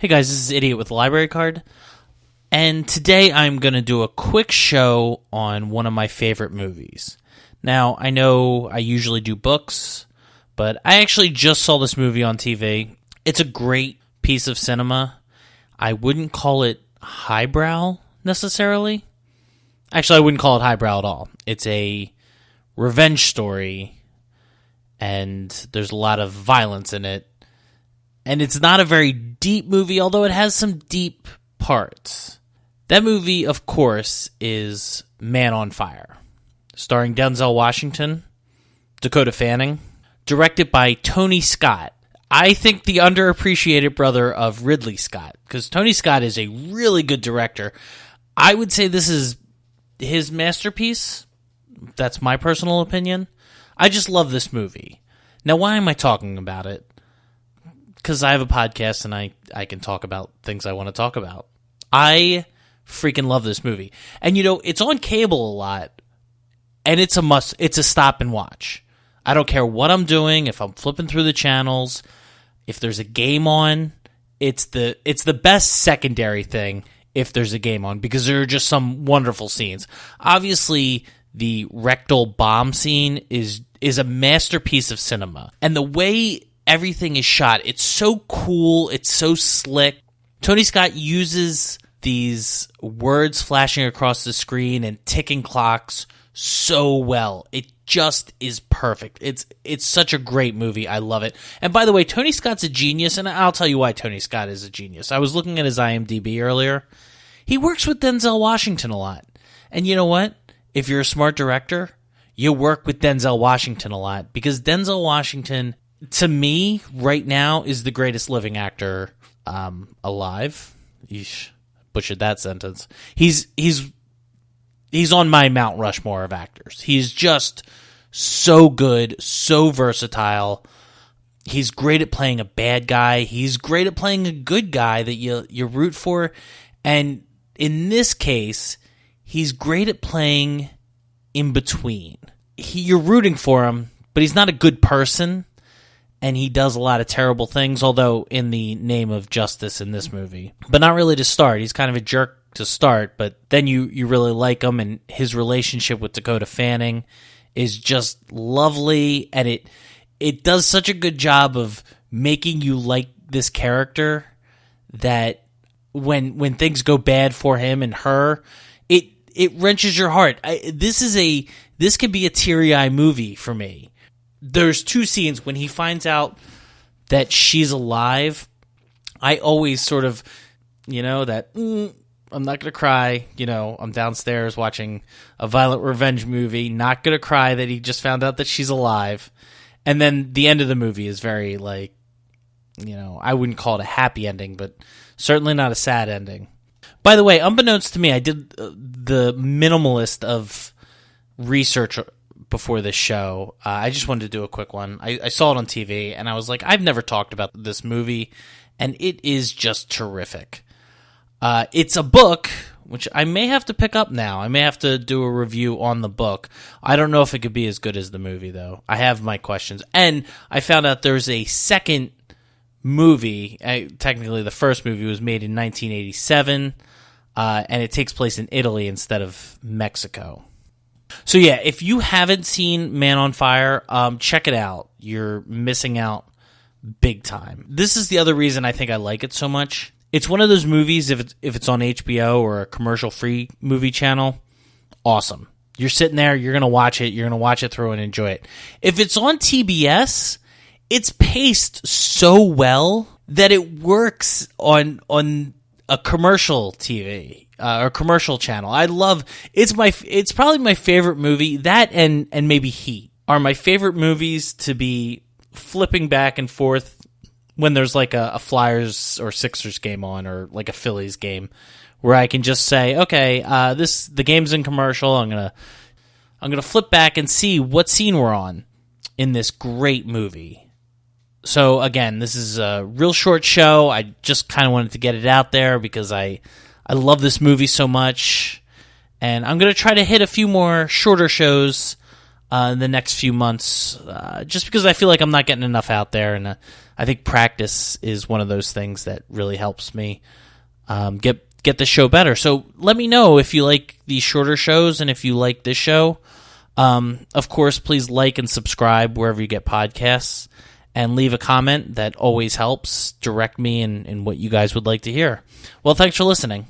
Hey guys, this is Idiot with the Library Card, and today I'm going to do a quick show on one of my favorite movies. Now, I know I usually do books, but I actually just saw this movie on TV. It's a great piece of cinema. I wouldn't call it highbrow, necessarily. Actually, I wouldn't call it highbrow at all. It's a revenge story, and there's a lot of violence in it. And it's not a very deep movie, although it has some deep parts. That movie, of course, is Man on Fire, starring Denzel Washington, Dakota Fanning, directed by Tony Scott. I think the underappreciated brother of Ridley Scott, because Tony Scott is a really good director. I would say this is his masterpiece. That's my personal opinion. I just love this movie. Now, why am I talking about it? Because I have a podcast and I can talk about things I want to talk about. I freaking love this movie. And, you know, it's on cable a lot, and it's a must. It's a stop and watch. I don't care what I'm doing, if I'm flipping through the channels, if there's a game on, it's the best secondary thing if there's a game on, because there are just some wonderful scenes. Obviously, the rectal bomb scene is a masterpiece of cinema. And the way everything is shot, it's so cool, it's so slick. Tony Scott uses these words flashing across the screen and ticking clocks so well. It just is perfect. It's such a great movie. I love it. And by the way, Tony Scott's a genius, and I'll tell you why Tony Scott is a genius. I was looking at his IMDb earlier. He works with Denzel Washington a lot. And you know what? If you're a smart director, you work with Denzel Washington a lot, because Denzel Washington, to me, right now, is the greatest living actor alive. Yeesh, butchered that sentence. He's on my Mount Rushmore of actors. He's just so good, so versatile. He's great at playing a bad guy. He's great at playing a good guy that you root for. And in this case, he's great at playing in between. You're rooting for him, but he's not a good person. And he does a lot of terrible things, although in the name of justice in this movie. But not really to start. He's kind of a jerk to start, but then you really like him, and his relationship with Dakota Fanning is just lovely, and it does such a good job of making you like this character that when things go bad for him and her, it wrenches your heart. This could be a teary-eye movie for me. There's two scenes when he finds out that she's alive. I always sort of, that I'm not going to cry. I'm downstairs watching a violent revenge movie, not going to cry that he just found out that she's alive. And then the end of the movie is very, I wouldn't call it a happy ending, but certainly not a sad ending. By the way, unbeknownst to me, I did the minimalist of research before this show. I just wanted to do a quick one. I saw it on TV, and I was like, I've never talked about this movie, and it is just terrific. It's a book, which I may have to pick up now. I may have to do a review on the book. I don't know if it could be as good as the movie, though. I have my questions. And I found out there's a second movie. Technically, the first movie was made in 1987, and it takes place in Italy instead of Mexico. So yeah, if you haven't seen Man on Fire, check it out. You're missing out big time. This is the other reason I think I like it so much. It's one of those movies, if it's on HBO or a commercial-free movie channel, awesome. You're sitting there, you're going to watch it, through and enjoy it. If it's on TBS, it's paced so well that it works on a commercial TV. Or commercial channel. I love it's probably my favorite movie. That and maybe Heat are my favorite movies to be flipping back and forth when there's like a Flyers or Sixers game on, or like a Phillies game, where I can just say, okay, the game's in commercial. I'm gonna flip back and see what scene we're on in this great movie. So again, this is a real short show. I just kind of wanted to get it out there because I love this movie so much, and I'm going to try to hit a few more shorter shows in the next few months, just because I feel like I'm not getting enough out there, and I think practice is one of those things that really helps me get the show better. So let me know if you like these shorter shows and if you like this show. Of course, please like and subscribe wherever you get podcasts, and leave a comment. That always helps direct me in what you guys would like to hear. Well, thanks for listening.